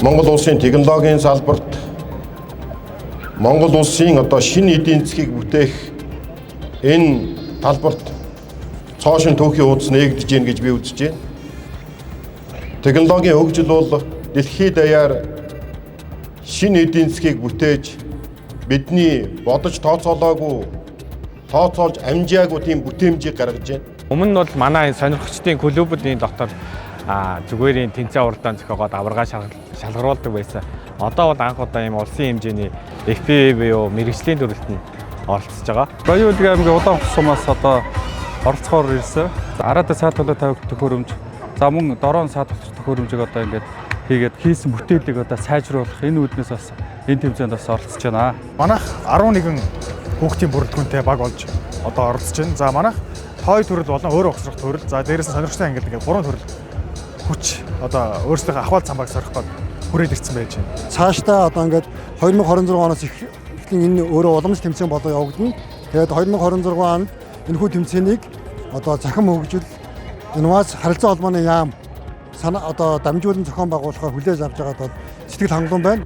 Монгол улсын технологийн салбарт Монгол улсын одоо шинэ эдийн засгийг бүтээх энэ талбарт цоошин түүхийн хуудас нээгдэж гин гэж би үзэж байна. Технологийн хөгжил бол дэлхийд даяар шинэ эдийн засгийг бүтээж бидний бодож тооцоолоогүй, тооцоолж амжаагүй тийм бүтээмжийг гаргаж байна. Өмнө нь бол манай сонирхогчдын клубүүдийн дотор зүгээр тэнцээ уралдаан зохиогоод аварга шалгаруулдаг байсан. Одоо бол анх удаа ийм улсын хэмжээний FPV буюу мэргэжлийн төрөлд нь оролцож байгаа. Баян-Улгийн аймгийн Удаан сумаас одоо оролцохоор ирсэн. Араад саатуулаа тавих төхөөрөмж, за мөн дорон саатуулах төхөөрөмжийг одоо ингээд хийгээд хийсэн бүтээлийг одоо сайжруулах энэ үүднээс бас энэ тэмцээнд бас оролцож байна. Манайх 11 хүүхдийн бүрэлдэхүүнтэй баг болж одоо оролцож байна. За манайх хой төрөл болон өөр огцрох төрөл, за дээрээс нь сонирхолтой ангид ингээд 3 төрөл хүч одоо өөрсдийнхөө ахвал цамбааг сорих гээд хүрээд ирсэн байж байна. Цаашдаа одоо ингээд 2026 оноос эхлэн энэ өөрөө уламжлалт тэмцээн болоо явагдана. Тэгээд 2026 онд энэхүү тэмцээнийг одоо захин хөгжил, инновац харилцаа холбооны яам санаа одоо дамжуулан зохион байгуулахаар хүлээж авч байгаа бол сэтгэл хангалуун байна.